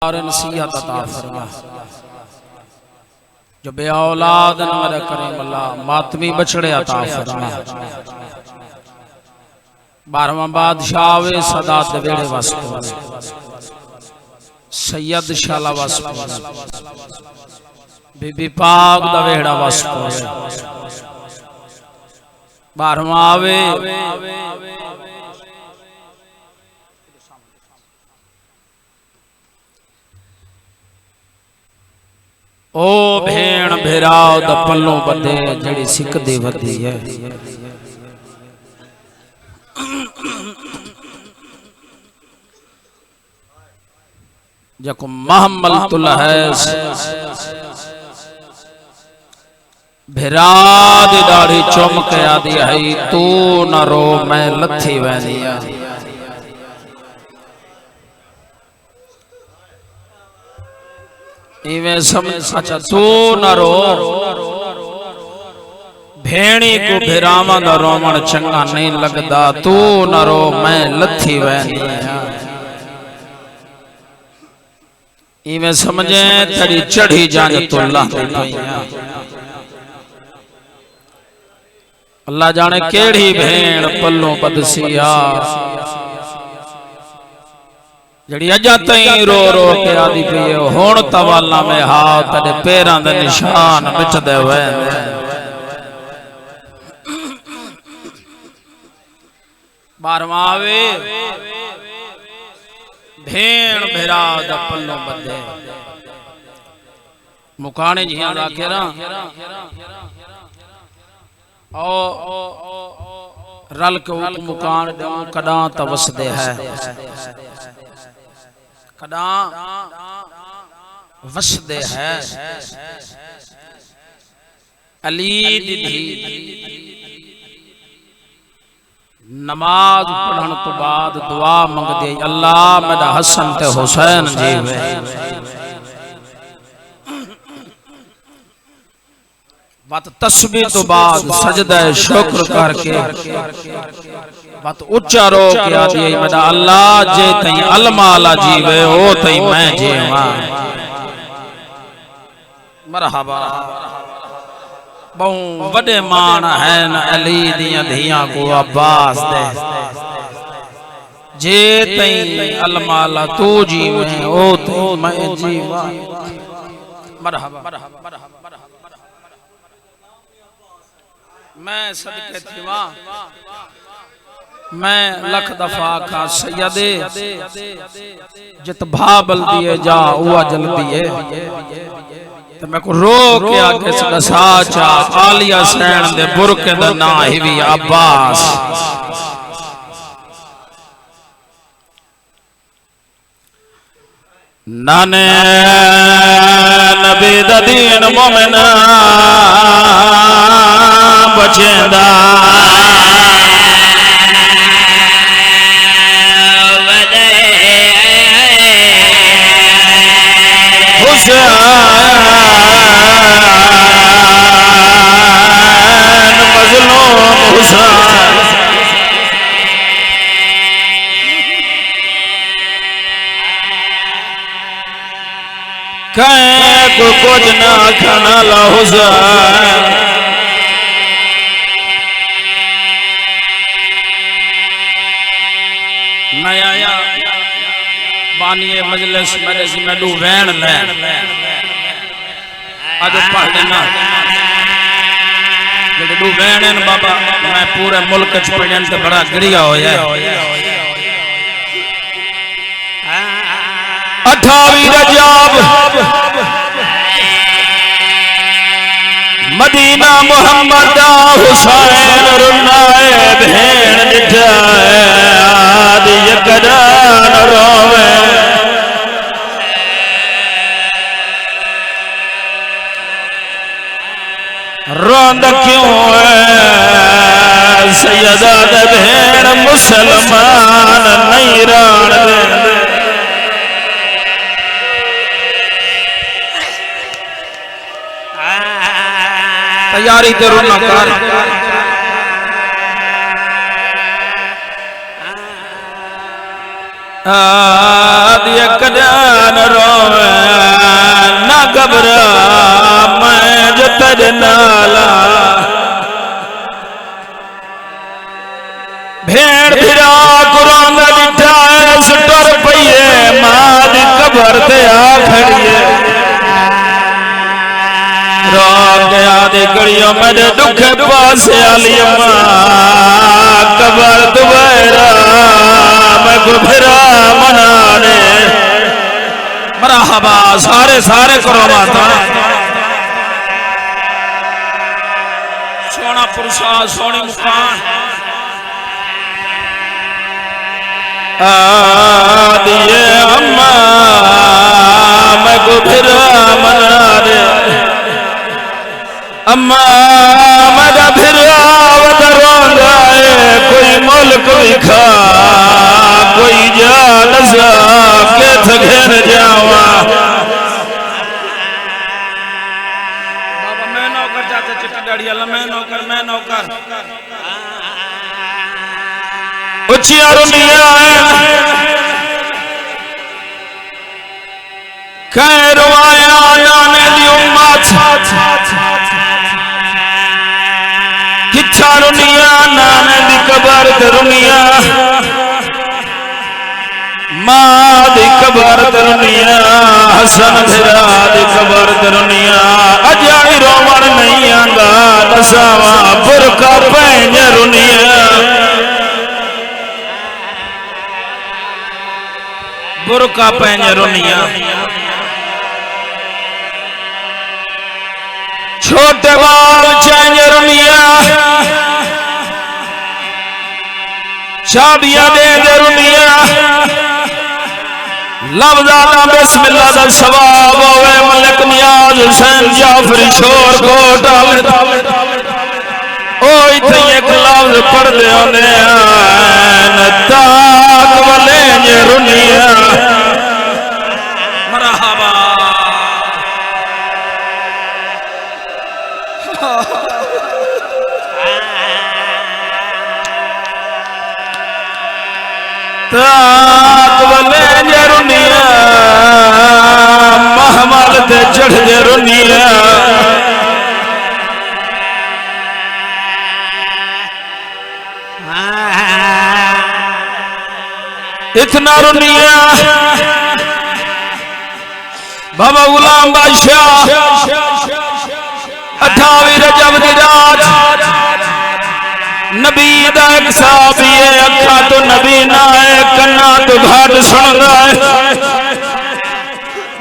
नसीहत अता फरमा जो बे औलाद मेरा करीम अल्लाह मातमी बछड़े अता फरमा। 12वां बादशाह वे सदा दवेड़े वास्ते सैयद शाला वास्ते बीबी पाक दवेड़ा वास्ते 12वां आवे ओ भेण भेराव द पल्लो बदे जड़ी सिकदी वदी है। जको महमल तुल है भेरा दी दाढ़ी चुमक आदि है तू न रो मैं लथी वैनिया। इवें समझ अच्छा तू न रो भेणी को भेरावा दा रोवण चंगा नहीं लगदा तू न रो मैं लथी वैनिया। इवें समझे तेरी चढ़ी जान तो अल्लाह जाने केड़ी भेण पल्लों बदसिया जड़ी अजा तई रो रो के आदि पी हुण तवाला में हाथ तेरे पैरां दे निशान मिटदे वे। बारहवां आवे भेण भेरा दा पल्लों बदे मुकाने जियां दा केरा ओ रल के मुकान दे कदा तवसदे है कदा वसदे है। अली दी नमाज पढ़न तो बाद दुआ मंगदे अल्लाह मेरा हसन ते हुसैन जीवे। बात तस्बीह तो बाद सजदा शुक्र करके बात उच्चा रो के आदि मेरा अल्लाह जे तई अलमाला जीवे ओ तई मैं जीवा। मरहबा बहु बड़े मान है न अली दियां धियां को अब्बास दे जे तई अलमाला तू जीवे ओ तई मैं जीवा। मरहबा मैं सदके थीवा मैं लख दफा का सैयदे जित भाबल दिए जा हुआ जल दिए तो मैं को रो के आगे दसा चा आलिया सैन दे बुरके दा ना हिवी अब्बास। नाने नबी दा दीन मोमिना बचेंदा हुसैन मजलूम हुसैन कहे को कुछ ना खाना ला हुसैन नया बानिए मजलिस मेरे जिम्मेडू वैन ले आज पढ़ देना जेडू वैन बाबा मैं पूरे मुल्क च पढ़न ते बड़ा गिरिया होया 28 रजब मदीना मोहम्मद हुसैन रुनाए भेण दिठाए आदि यकदान रोवे रोंद क्यों सैयदा दे भेण मुसलमान नहीं राण दे। तैयारी ते रोना कर आदि कदान रो गड़ियों मेरे दुख पास आली अम्मा कबर दुबैरा मैं गुफरा मनाने मरहबा सारे सारे करो माता सोना पुरुषा सोनी मुकान दिए अम्मा मैं गुफरा मनाने अम्मा मेरा फिरा वदरोंदा है कोई मुल्क विखा कोई जान सा के थघेर जावा बाबा मैं नौकर जाते चिट्टी दाढ़ी वाला मैं नौकर उचिया रुनिया कह रुवाया नाने दी उम्मत किच्छा रुनिया नाने दी कबर रुनिया मां दी कबर रुनिया हसन फिरा दी कबर रुनिया अजाई रोमन नहीं आंदा दसावा बुरका पैंज रुनिया बुरका पैंज रुनिया छोटे बाल चैंज रुनिया शादियां दे रुनिया लफ्ज़ाना बिस्मिल्लाह दा सवाब होवे मलिक नियाज हुसैन जाफरी शोर कोट ओ इथे एक लफ्ज़ पढ़दे होंदे हैं ताक वाले जे रुनिया मरहबा ताक वाले जे रुनिया महमल ते चढ़ जे रुनिया इतना रुनिया बाबा गुलाम बादशाह 28 रजब दी रात नबी दा एक साहबी है अखा तो नबी ना है कन्ना तो घाट सुनदा है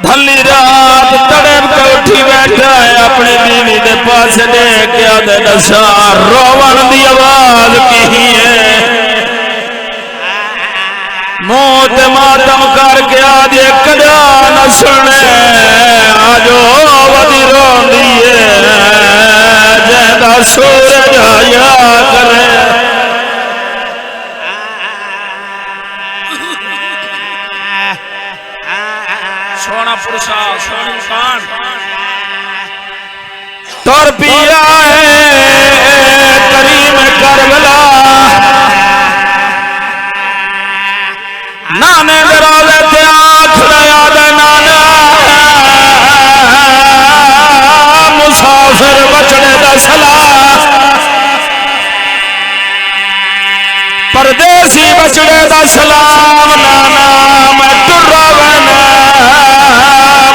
धली रात तड़प के उठी बैठा है अपनी बीवी दे पास देख के आदे दसा रोवन दी आवाज की है मौत मातम करके आदे कदा न सुने आजो वदी रोंदी है जेदा सूरज आया करे सोना पुरुषा सोनी मुकान तोर पिया है करीम करबला नाने दरवाजे ते आँख लगा दे नाना मुसाफिर बचने दा सलाम परदेसी बचने दा सलाम नाना मैं टुरा वना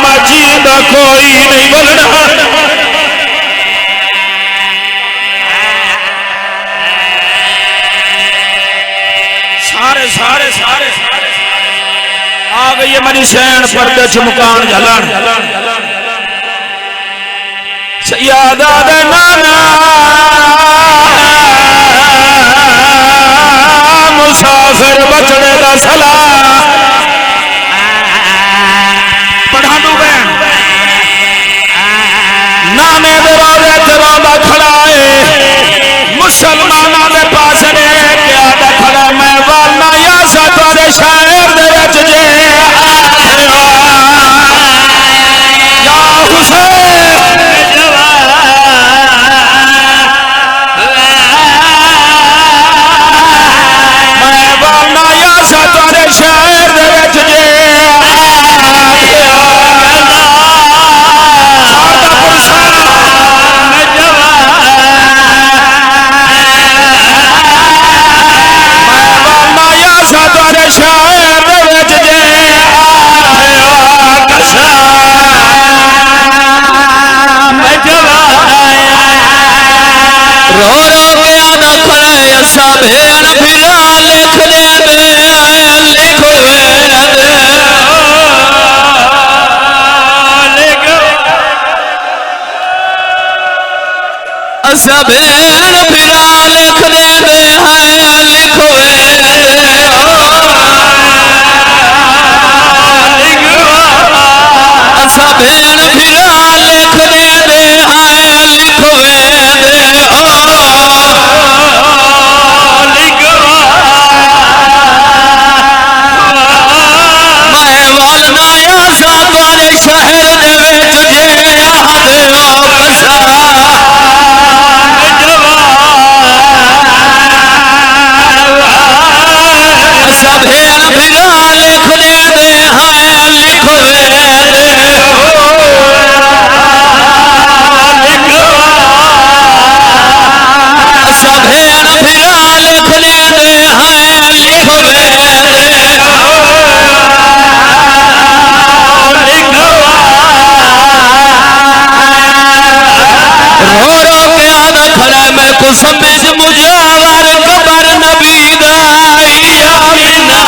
मैं जींदा कोई नहीं बोलना सारे सारे सारे आ गई है मेरी सैन पर्दे च मुकान झलन सैयदा दे नाना मुसाफिर बचने दा सलाम पढ़ा दू बहन नाने दे रोज़े ते रोंदा खड़ा है मुसलमाना दे पास ने क्या दा खड़ा मैं वालना या सा तेरे शायर दे विच जे शायर सबेर फिरा लिखने दे है लिखवे सबेर फिरा लिखने दे है लिखवे मैं वालनाया सा तुम्हारे शहर दे विच जे सबेर फिरा लिखने दे है लिखवे सबेर फिरा लिखने दे है लिखवे रो रो के आना खड़ा मैं को समझ मुजावर कबर नबी दाइया बिना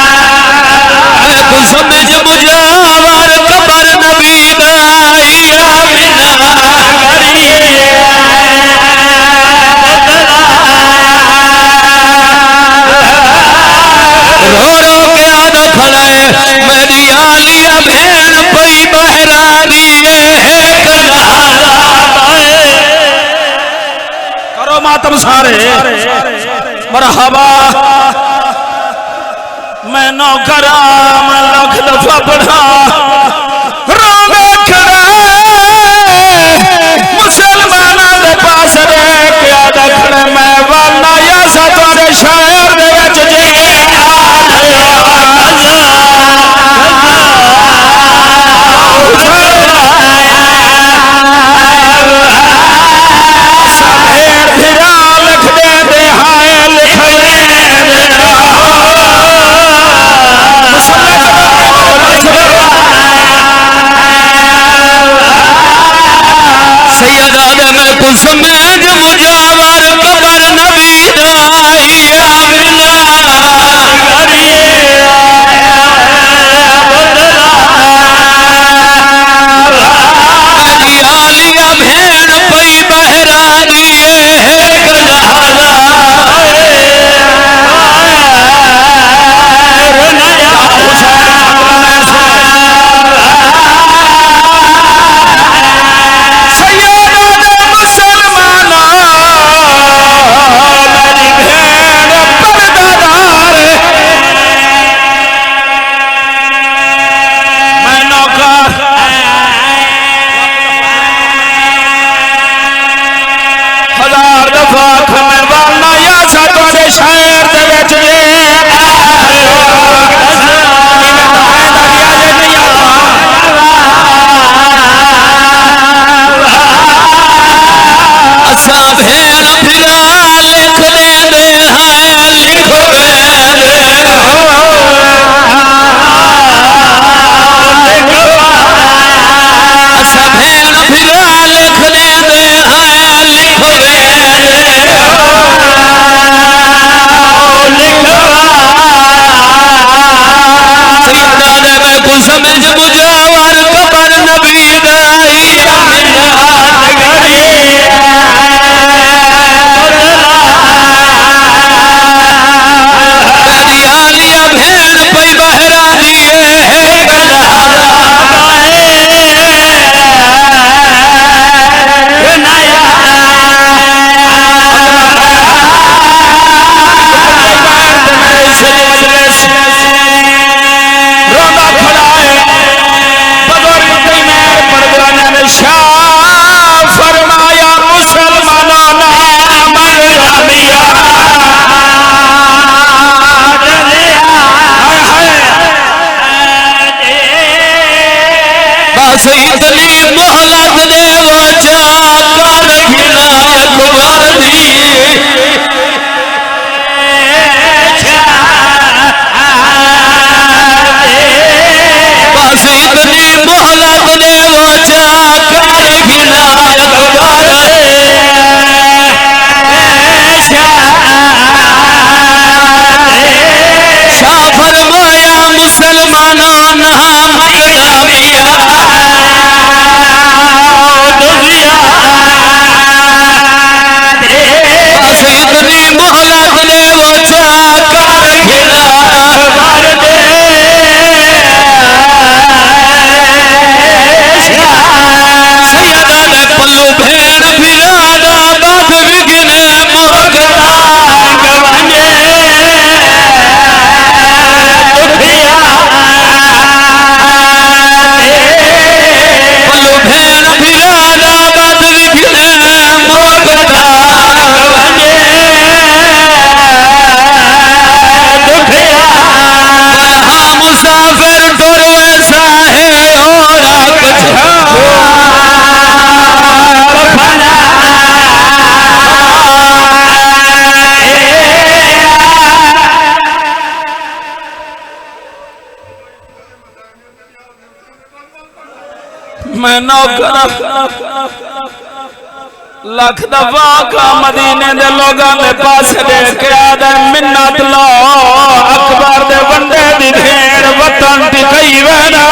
मैं को समझ मुजावर कबर नबी दाइया बिना रो रो के आना खड़ा है मेरी आलिया भेड़ पई बहरानी करो मातम सारे मरहबा मैं नौकरा मैं लख दफा पढ़ा रोवे खड़ा मुसलमाना दे पास रे क्या दखड़ मैं वाला या सतरे शहर दे विच जे सबेर फिरा लिख दे दे हाय लिखवे सैयद आदम को समझ मुजावर कबर नबी दाइया बिना आलिया भेड़ पई बहरानी मुसलमान मैं नौकर लख दफा का मदीने दे लोगों के पास देख के आदे मिन्नत लो अकबर दे बंदे दी भेड़ वतन टिकई वेना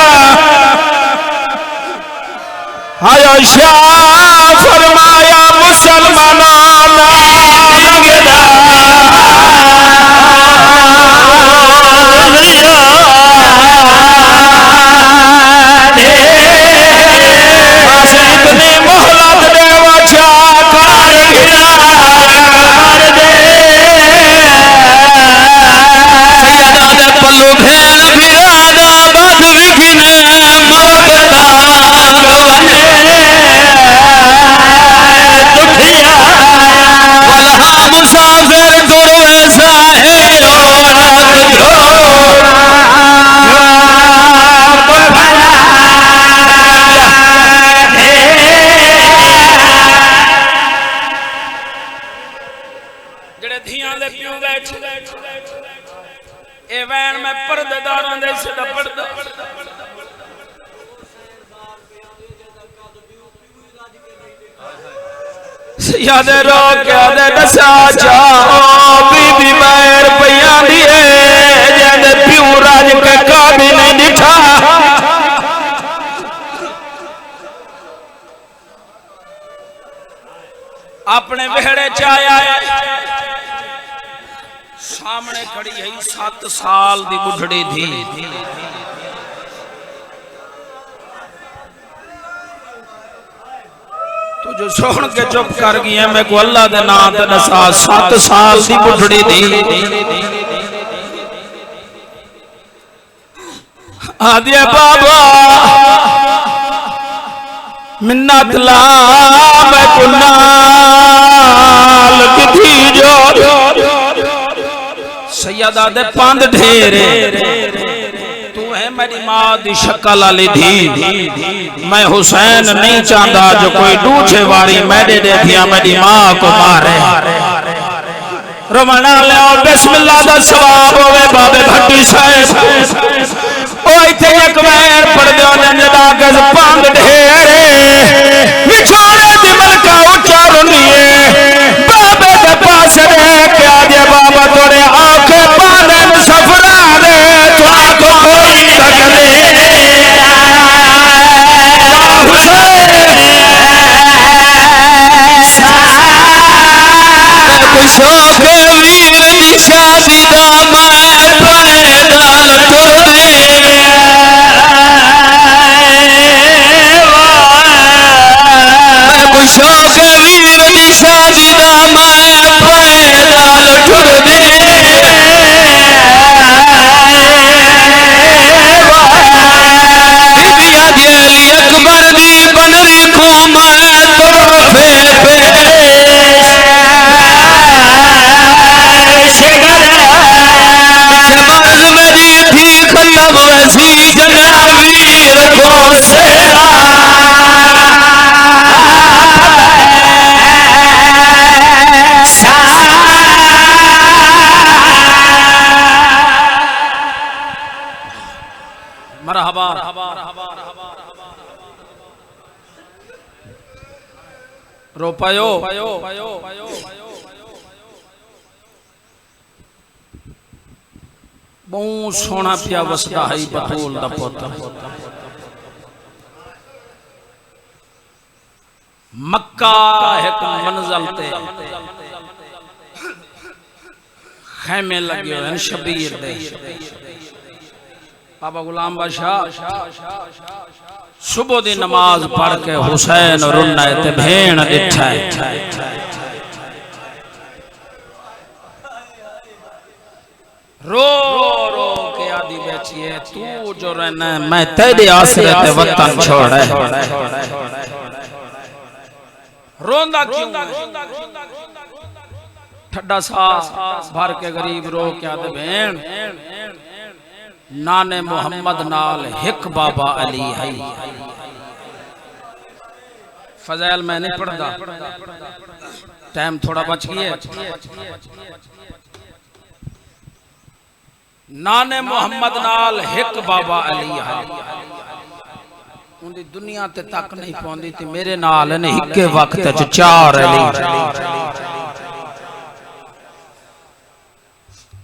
आयो शाह फरमाया मुसलमानों लगदा इतनी मोहलत दे वचा कर गया पल्लू भेल बिरादा बद विखने मौत दा गवने दुखिया वल्हा मुसाफिर दुर्वे साहे औरत धो जेड़े धियां दे प्यू बैठ ए वैन में पर्देदारां दे सदा पर्दा सैयदे रो के दे दसा जा बीबी बैर पइयां दी जेदे प्यू राज के काबी नहीं दिठा अपने वेहड़े च आया सामने खड़ी है 7 साल दी बुढ़ड़ी थी तो जो सुन के चुप कर गई है मैं को अल्लाह दे नाम ते दसा 7 साल दी बुढ़ड़ी थी आदिया बाबा मिन्नत ला मैं कुनाल किथी जो सैयदा दे पंद ढेरे तू है मेरी मां दी शक्ल वाली धी मैं हुसैन नहीं चाहता जो कोई दूजे वाली मेरे देखिया मेरी मां को मारे रमना ले बिस्मिल्लाह दा सवाब होवे बाबे भट्टी साहब ओ इथे एक वैर पड़ दो जदा गज पंद ढेरे विछोड़े दी मलका उचारनिए बाबे दे पास रे क्या दे बाबा तोरे आंखें पाने सफरा रे तो आंखो कोई सकले कोई शौक वीर शादी दा मैं पैदल तुर दे कोई शौक वीर शादी दा मैं पैदल तुर दे बीबिया जेली अकबर दी बनरी को मैं तोहफे खत्म वैसी जनावीर को सेरा मरहबा रो पायो बहुत सोना पिया वसदा है बतूल दा पुत्र मक्का एक मंजिल ते खैमे लगे हुए शबीर दे बाबा गुलाम बादशाह सुबह दी नमाज पढ़ के हुसैन रुन्ना ते भेण दिठा रो रो के आदि बेचिए तू जो रहना मैं तेरे आसरे ते वतन छोड़ रोंदा क्यों ठड्डा सा भर के गरीब रो के आदि भेण नाने मोहम्मद नाल हिक बाबा अली है फजैल मैं नहीं पढ़दा टाइम थोड़ा बच गया नाने मोहम्मद नाल हिक बाबा अली है उनकी दुनिया ते तक नहीं पहुंची थी मेरे नाल ने हिक्के वक्त च 4 अली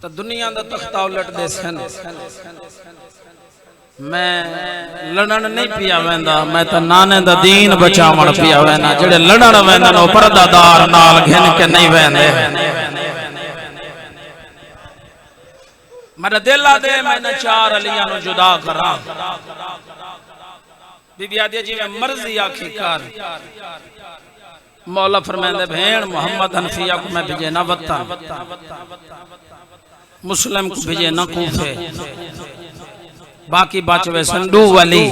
तो दुनिया दा तख्ता उलट दे सन मैं लड़न नहीं पिया वेंदा मैं तो नाने दा दीन बचावण पिया वेना जेड़े लड़न वेंदन ओ पर्दादार नाल घिन के नहीं वेंदे मेरा दिल आ दे मैंने 4 अलियां नु जुदा करा बीबी आदि जी मैं मर्जी आखी कर मौला फरमांदे भेण मोहम्मद हनफिया को मैं भेजे ना वतन मुस्लिम को भेजे ना कूफे बाकी बचवे संडू वली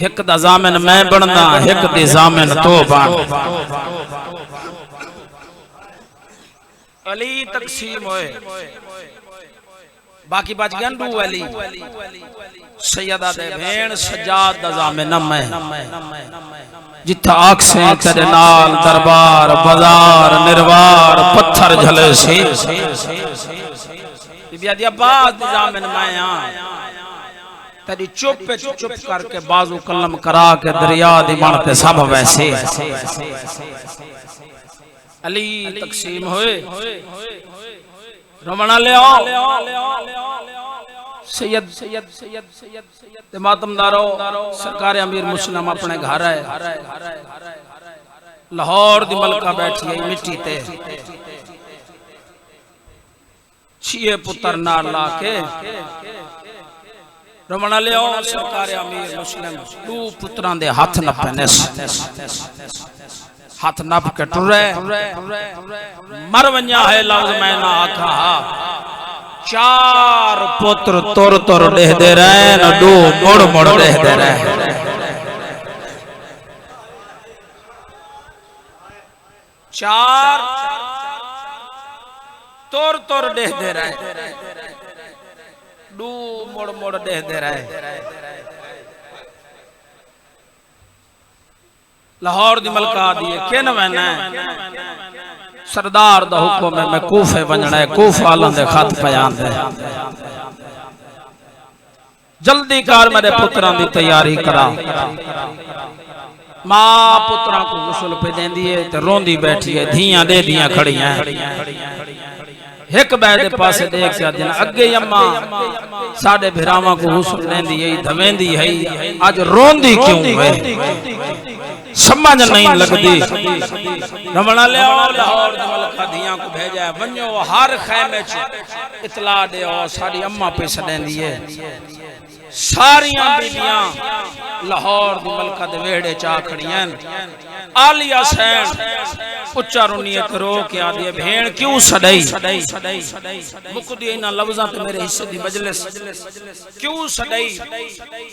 एक दा जामिन मैं बनना एक दी जामिन तो बन अली तकसीम होए बाकी बच गया डू वली सैयदा दे भेण सजाद दा जामिन मैं जिथा आखसे तेरे नाल दरबार बाजार निर्वार पत्थर झले सी बीबी आदि अब्बास दी जामिन मैं आ तेरी चुप पे चुप करके बाजू कलम करा के दरिया दी बनते सब वैसे अली तकसीम होए रमना ले आओ सैयद सैयद सैयद सैयद सैयद मातमदारो सरकार अमीर मुस्लिम अपने घर है लाहौर दी मलका बैठी है मिट्टी ते छिए पुत्र नाल ला के रमना ले आओ सरकार अमीर मुस्लिम 2 पुत्रां दे हाथ नपे ने हाथ नप के टुरे मर वन्या है लफ्ज मैं ना आखा 4 पुत्र तुर तुर देहदे रहे न 2 मुड़ मुड़ देहदे रहे 4 तुर तुर देहदे रहे 2 मुड़ मुड़ देहदे रहे लाहौर दी मलका दिए के न वैना सरदार दा हुक्म है मैं कूफे वंजना है कूफा वालों दे खत पयान दे जल्दी कर मेरे पुत्रां दी तैयारी करा मां पुत्रां को गुस्ल पे देंदी है ते रोंदी बैठी है धियां दे दियां खड़ियां एक बैद दे पासे देख के दिन अगे अम्मा साडे भिरावां को गुस्ल लेंदी है धवेंदी है आज रोंदी क्यों है समझ नहीं लगती रमना ले आओ लाहौर दी मलका धियां को भेजा है वन्यो हर खैमे च इतला दे ओ साडी अम्मा पे सदेंदी है सारियां बीबियां लाहौर दी मलका दे वेड़े चा खड़ियां आलिया सैन उच्चा रुनियत रो के आदि भेण क्यों सड़ई मुकदी इना लफ्जां ते मेरे हिस्से दी मजलिस क्यों सड़ई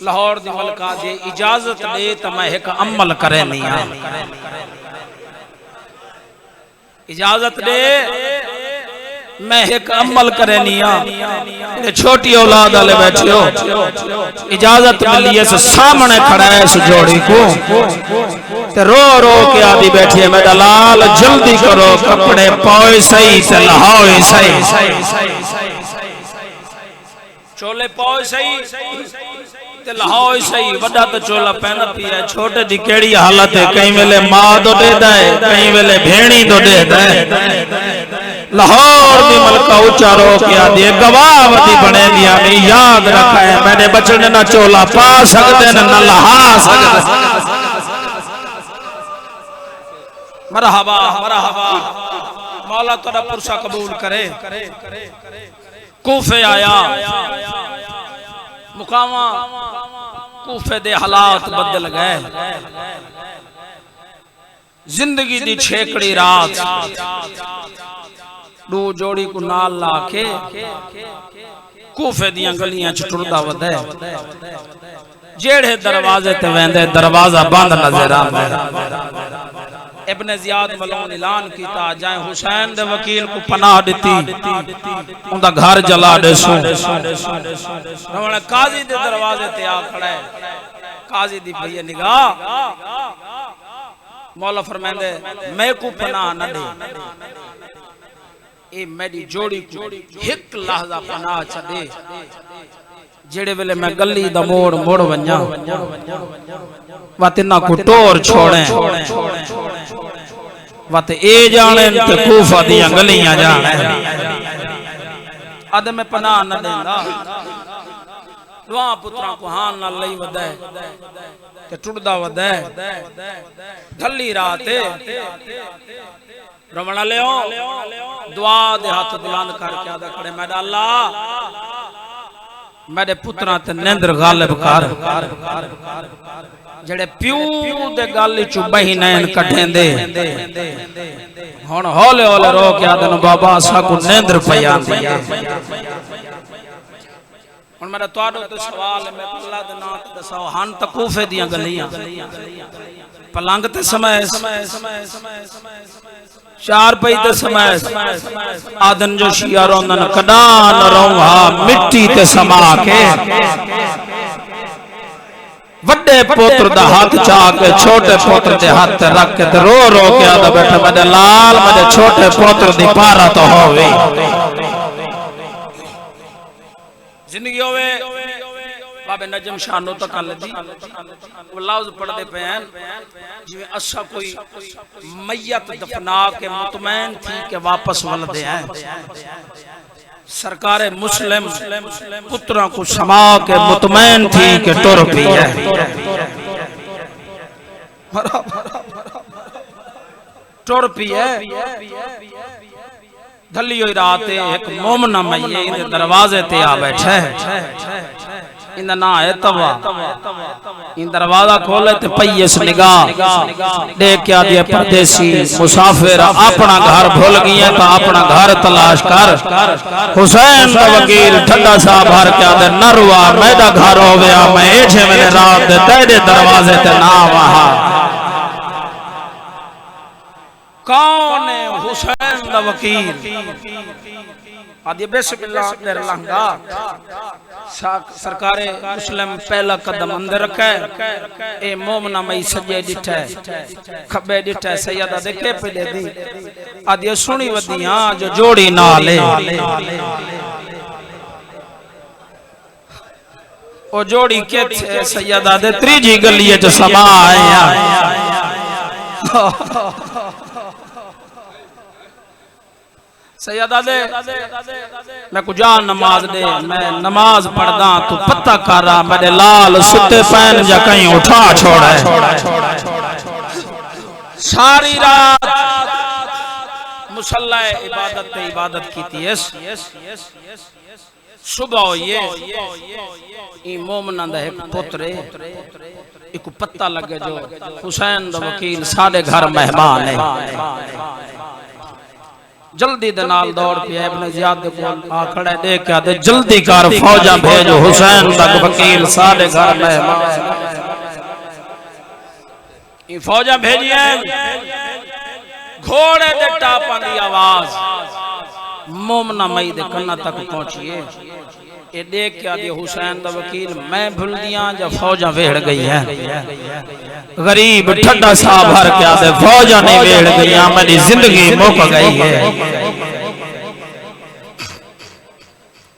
लाहौर दी मलका दे इजाजत दे त मैं एक अमल करे नहीं आ इजाजत दे मैं एक अमल करे नहीं आ छोटी औलाद वाले बैठे हो इजाजत मिली है सामने खड़ा है इस जोड़ी को ते रो रो के आदि बैठी है मेरा लाल जल्दी करो कपड़े पाओ सही से लहाओ सही चोले पाओ सही ते लहाओ सही बड़ा तो चोला पहना पिया छोटे दी केड़ी हालत है कई वेले मां तो देदा है कई वेले भेणी तो देदा है लाहौर दी मलका उचारो किया दे गवावती बने दिया नहीं याद रखा है मैंने बचने ना चोला पा सकते न लहा सकते मरहबा मरहबा मौला तेरा पुरसा कबूल करे कूफे आया मुकामा कूफे दे हालात बदल गए जिंदगी दी छेकड़ी रात 2 जोड़ी को नाल ला के कूफे दियां गलियां च टुरदा वदे जेड़े दरवाजे ते वेंदे दरवाजा बंद नजर आंदा इब्ने जियाद मलून ऐलान कीता जाए हुसैन दे वकील को पनाह दिती उनदा घर जला देसो रवण काजी दे दरवाजे ते आ खड़ा है काजी दी भैया निगाह मौला फरमांदे मैं को पनाह न दे ए मेरी जोड़ी को एक लहजा पनाह छ दे जेड़े वेले मैं गली दा मोड़ मोड़ वन्या वाते ना को टोर छोड़े वाते ए जाने ते कूफा दियां गलियां जाने अद में पनाह न देंदा दुआ पुत्रा को हान ना लई वदे ते टुटदा वदे ढली रात रमणा लियो दुआ दे हाथ बुलंद करके आदा खड़े मैं अल्लाह मेरे पुत्रा ते निंद्र गालिब कर जेड़े प्यू दे गल चु बहिनैन कढेंदे हुण हौले हौले रो के आदन बाबा सा को निंद्र पई आंदी है हुण मेरा तुहाडो ते सवाल है मैं अल्लाह दे नाम ते दसो हन तकूफे दियां गलियां पलंग ते समय चार पई ते समय आदन जो शिया रोंदन कदा न रोहा मिट्टी ते समा के वड्डे पुत्र दा हाथ चा के छोटे पुत्र दे हाथ रख के रो रो के आदा बैठा मेरे लाल मेरे छोटे पुत्र दी पारा तो होवे जिंदगी होवे बाबे नजम शाह नो तक लदी वो लफ्ज पढ़दे पे हैं जिवें असा कोई मैयत दफना के मुतमैन थी के वापस वलदे हैं सरकार मुस्लिम पुत्रा को समा के मुतमैन थी के टुर पी है टुर पी है धली हुई रात एक मोमना मैये इन दरवाजे ते आ बैठे इंदा ना है तवा इन दरवाजा खोले ते पईस निगाह देख के आदि परदेसी मुसाफिर अपना घर भूल गए तो अपना घर तलाश कर हुसैन दा वकील ठंडा सा भर के आदे नरवा मेरा घर होवे मैं एछे मेरे रात दे तेरे दरवाजे ते ना वहा कौन है हुसैन दा वकील आदि बिस्मिल्लाह देर लंगा सरकार मुस्लिम पहला कदम अंदर रखे ए मोमना मई सजे डिठे खबे डिठे सैयदा देखे पे दे दी आदि सुनी वदियां जो जोड़ी नाले ओ जोड़ी के सैयदा दे त्रीजी गली च समा आया सैयदा दे मैं को जान नमाज दे मैं नमाज पढ़दा तू पता कर रहा मेरे लाल सुते पैन जा कहीं उठा छोड़ा सारी रात मुसल्ला इबादत पे इबादत कीती है सुबह ये ई मोमना दा एक पुत्र एक पता लगे जो हुसैन दा वकील साडे घर मेहमान है जल्दी दे नाल दौड़ पे इब्न जियाद दे कोल आ खड़े देख के आदे जल्दी कर फौजा भेजो हुसैन तक वकील साडे घर मेहमान ई फौजा भेजिए घोड़े दे टापां दी आवाज मोमना मई दे कन्ना तक पहुंचिए ये देख के आदे हुसैन दा वकील मैं भूल दिया जब फौजा वेड़ गई है गरीब ठंडा सा भर के आदे फौजा नहीं वेड़ गई मेरी जिंदगी मुक गई है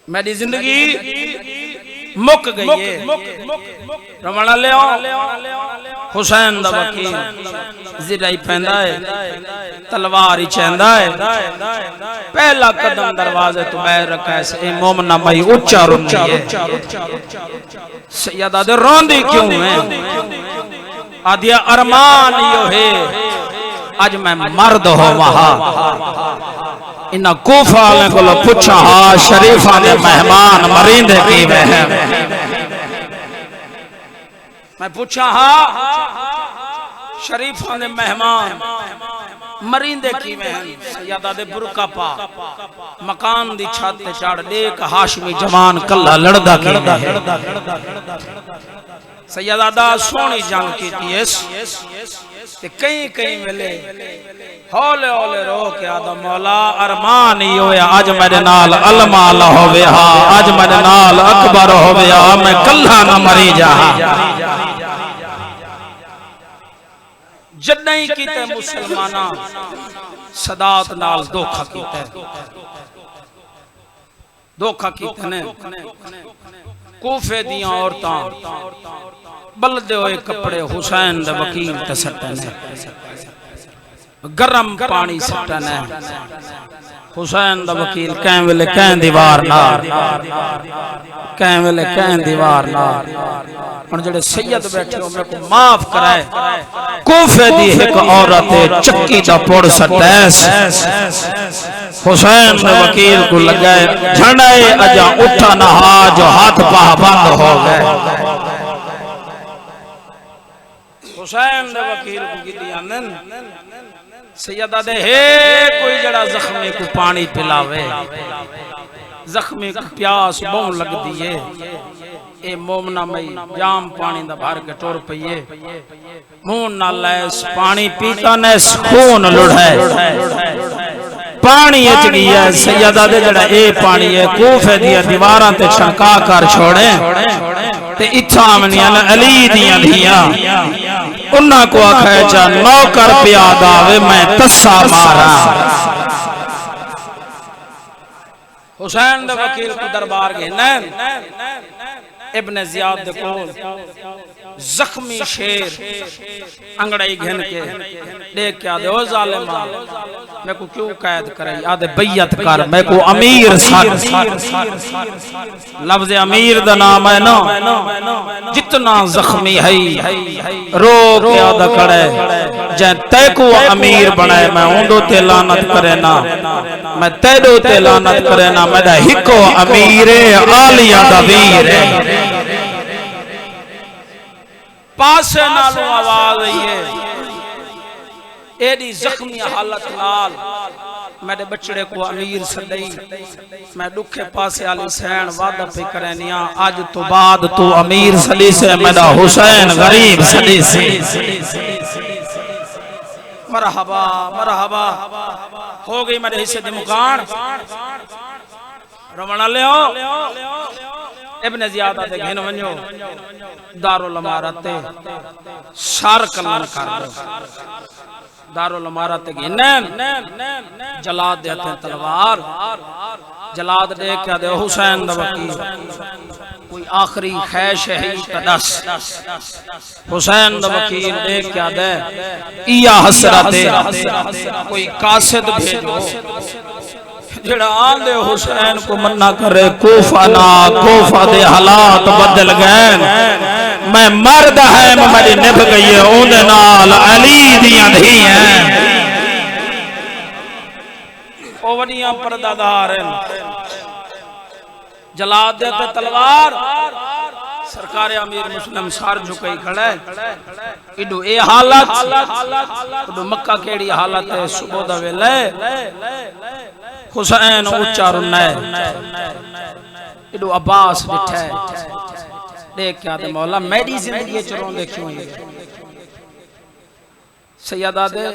मेरी जिंदगी मुक गई है रमणा ले हुसैन दा वकील जिराई पैंदा है तलवार ही चैंदा है पहला कदम दरवाजे तो बाहर रखा है ए मोमना मई ऊंचा रुंदी है सैयदा दे रोंदी क्यों है आदिया अरमान यो है आज मैं मर्द हो वहा इना कूफा वाले को पूछा हा शरीफा ने मेहमान मरींदे की वे है मैं पूछा हा शरीफा ने मेहमान मरींदे की वे हैं सैयदा दे बुरका पा मकान दी छत ते चढ़ देख हाशमी जवान कल्ला लड़दा की सैयदा दा सोनी जंग कीती है ते कई कई वेले हौले हौले रो के आदा मौला अरमान ही होया आज मेरे नाल अलमाल होवे हा आज मेरे नाल अकबर होवे हा मैं कल्ला ना मरी जा जदई कीते मुसलमाना सदात नाल धोखा कीता धोखा कीते ने कूफे दियां औरतां बलदे हुए कपड़े हुसैन दे वकील ते सट्टन गरम पानी सट्टन हुसैन दा वकील कैं वेले कैं दीवार नाल कैं वेले कैं दीवार नाल हुण जेड़े सैयद बैठे हो मेरे को माफ कराए कूफे दी एक औरत चक्की दा पुड़ सटैस हुसैन दे वकील को लगाए झंडाए अजा उठा नहा जो हाथ पाह बंद हो गए हुसैन दे वकील को गिदी आंदन सैयदा दे हे कोई जड़ा जख्मी को पानी पिलावे जख्मी को प्यास बहुत लगदी है ए मोमना मई जाम पानी दा भर के टुर पईए मुंह नाल ऐस पानी पीता ने खून लुढ़े पानी अच गया सैयदा दे जड़ा ए पानी है कूफे दी दीवारां ते छणका कर छोड़े ते इच्छा मनियां अली दियां धियां उन्ना को आखे चा नौकर प्याद आवे मैं तस्सा मारा हुसैन दे वकील को दरबार गए नैन इब्ने जियाद दे कोल जख्मी शेर अंगड़ाई घन के देख के आदे ओ जालिमा मैं को क्यों कैद करे आदे बैयत कर मैं को अमीर सन लफ्ज अमीर दा नाम है ना जितना जख्मी है रो के आदा खड़े जे तै को अमीर बनाए मैं उंदो ते लानत करे ना मैं तेदो ते लानत करे ना मेरा हिको अमीर आलिया दा वीर पासे नालों आवाज आई है एडी जख्मी हालत नाल मेरे बचड़े को अमीर सदई मैं दुखे पासे आली सैन वादा पे करनिया आज तो बाद तू अमीर सदी से मेरा हुसैन गरीब सदी से मरहबा मरहबा हो गई मेरे हिस्से दी मुकान रमना ले आओ इब्ने जियादा दे घिन वणो दारुल इमारत शार कलान कर दो दारुल इमारत घिनन जलाद दे हथे तलवार जलाद देख के दे हुसैन दा वकील कोई आखिरी ख्वाहिश है तदस हुसैन दा वकील देख के दे इया हसरत कोई कासिद भेजो जेड़ा आंदे हुसैन को मन्ना करे कोफा ना कोफा दे हालात बदल गए मैं मर्द है मेरी निभ गई है ओदे नाल अली दियां धीयां ओ वडियां पर्दादार जलाद दे ते तलवार सरकार अमीर मुस्लिम सार झुकाई खड़ा है इडो ए हालत तो मक्का केड़ी हालत है सुबह दा वेले हुसैन ऊंचा रुना है इडो अब्बास बैठा है देख क्या दे मौला मेरी जिंदगी च रोंदे क्यों है सैयदा दे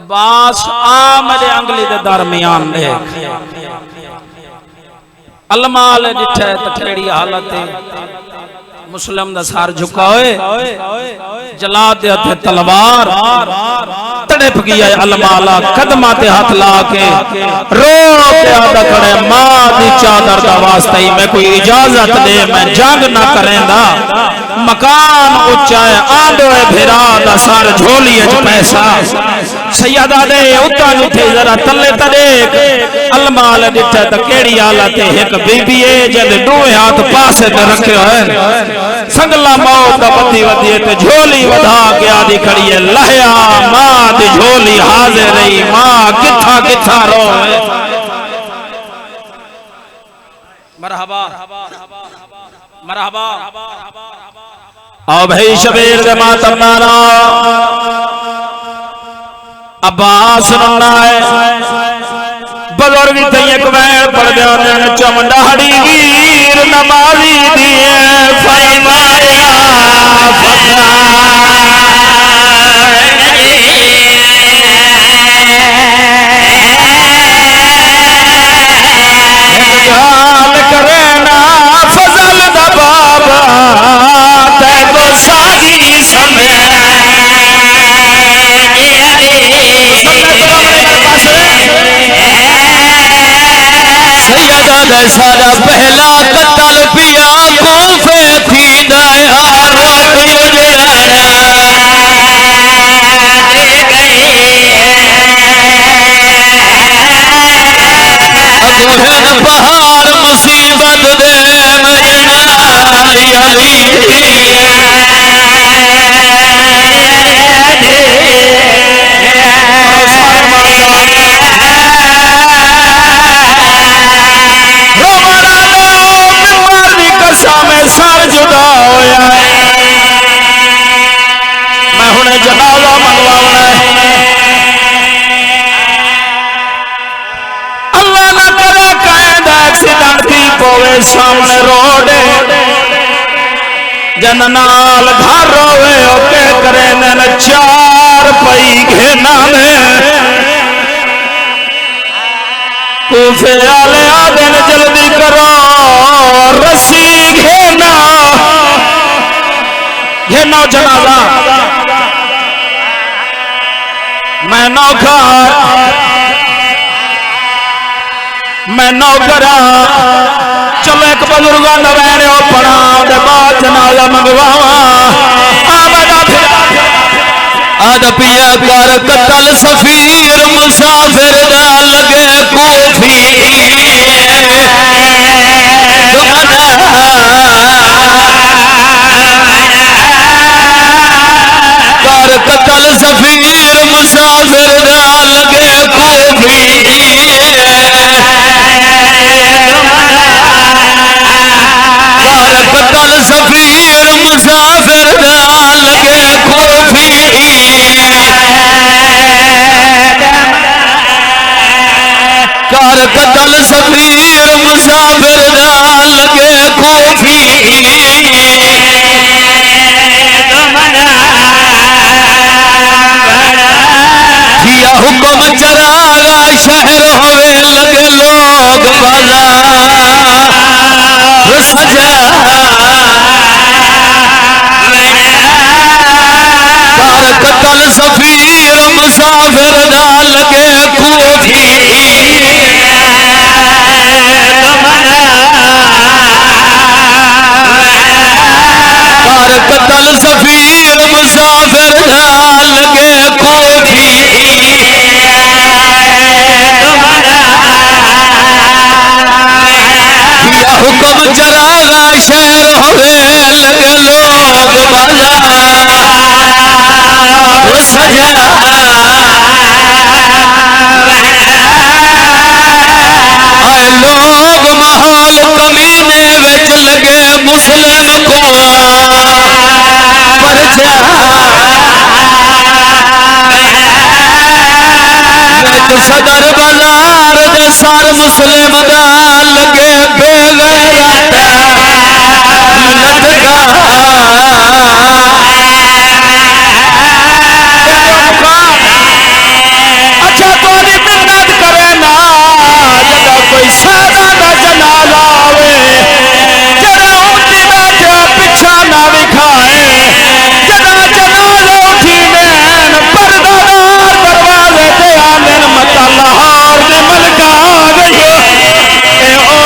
अब्बास आ मेरे अंगली दे दरमियान दे अलमाल डिठा है तठेड़ी हालत है मुस्लिम दा सर झुकाए जलाद दे हथे तलवार तड़प गया अलमाला कदमा ते हाथ ला के रो के आदा खड़े मां दी चादर दा वास्ता ही मैं कोई इजाजत दे मैं जंग ना करेंदा मकान ऊंचा है आंदो है भेरा दा सर झोली च पैसा सैयदा दे उता उठे जरा तले तदेक अलमाल डिठा त केड़ी हालत है एक बीबी है जद दोए हाथ पासे ते रखियो है संगला मौत दा बदी वदी ते झोली वधा के आदी खड़ी है लहया मां दी झोली हाजिर रही मां किथा किथा रोए मरहबा मरहबा आओ भाई शबीर दे मातम नाना अब्बास नन्ना है बुजुर्ग थे एक वैन पड़ जाने चमड़ाड़ी वीर नमाजी दिए फरमाया फजाल करना फजल दा बाबा ते को सागी समय सैयदा दे सारा पहला कत्ल पिया पहाड़ मुसीबत दे महीना सार जुदा होया मैं हुणे जनाजा मनवाना अल्लाह ना करे कायद एक्सीडेंट थी पोवे सामने रोड जन नाल घर रोवे ओके करे नन चार पई घेना में कूफे आले आदन जल्दी करो रस्सी घेना घेना जनाजा मैं नौकरा चलो एक बुजुर्गा नवैने पढ़ा बाद जनाजा मंगवावा आद पिया कर कतल सफीर मुसाफिर दा लगे कूफी कर कतल सफीर मुसाफिर दा लगे कूफी कर कतल सफीर मुसाफिर दा लगे कूफी कर कतल सफीर मुसाफिर दा लगे कूफी किया हुक्म चरागा शहर होवे लगे लोग बाजार सजा कर कतल सफीर मुसाफिर दा लगे कूफी कर कतल सफीर मुसाफिर दा लगे कूफी किया हुक्म चरागा शहर होवे लगे लोग बाजार सजा आए लोग माहौल कमीने विच लगे मुस्लिम को परचा सदर बाजार दे सार मुस्लिम दा लगे बेगैरत लटका अच्छा तोरी मिन्नत करे ना जदा कोई सादा दा जनाजा आवे जरा उठी बैठे पिछा ना विखाए जदा जनाजा उठी नैन पर्दादार दरवाजे ते आंदन मता लाहौर दे मलका आ गई ए ओ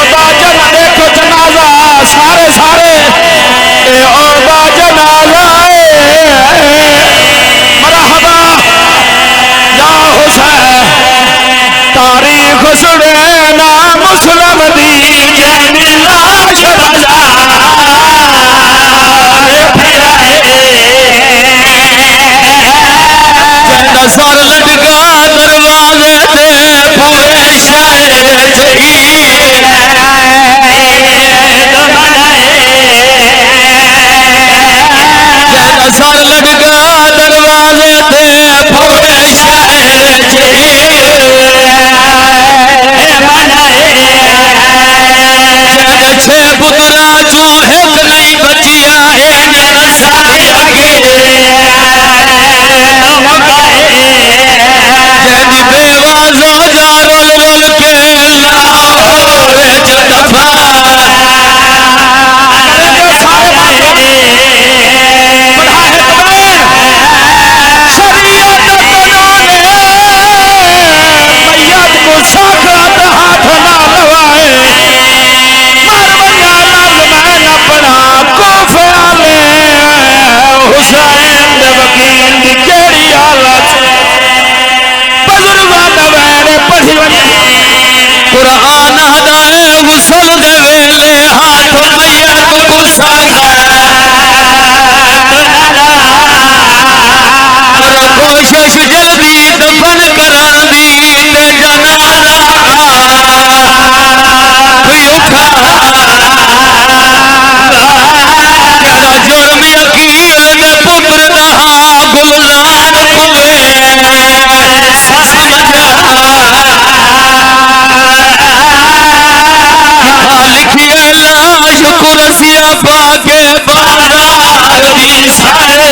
मुस्तफा के बाजार दी सारे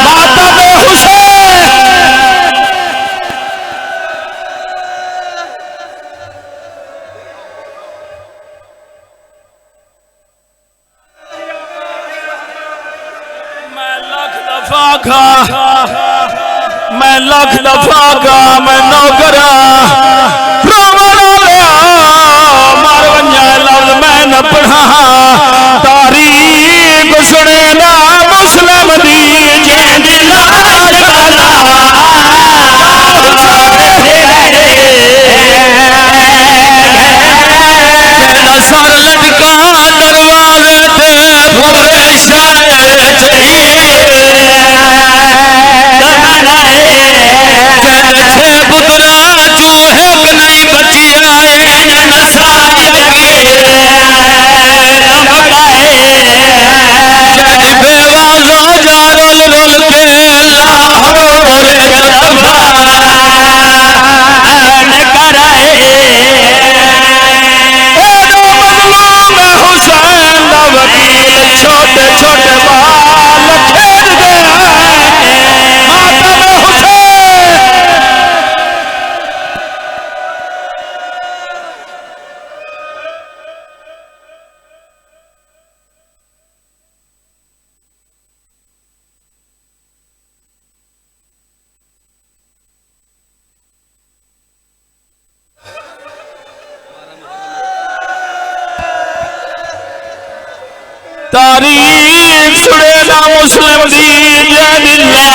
मातम हुसैन मैं लख दफा का मैं नौकरा मार वंजा लफ्ज मैं न पढ़ा तारीख सुने ना मुस्लिम दी जेंदी लाश सर लटका दरवाजे ते मुर्दे छोटे छोटे बाल खेल गया मातम हुसैन तारीख सुने ना मुस्लिम दी जय दिल्ला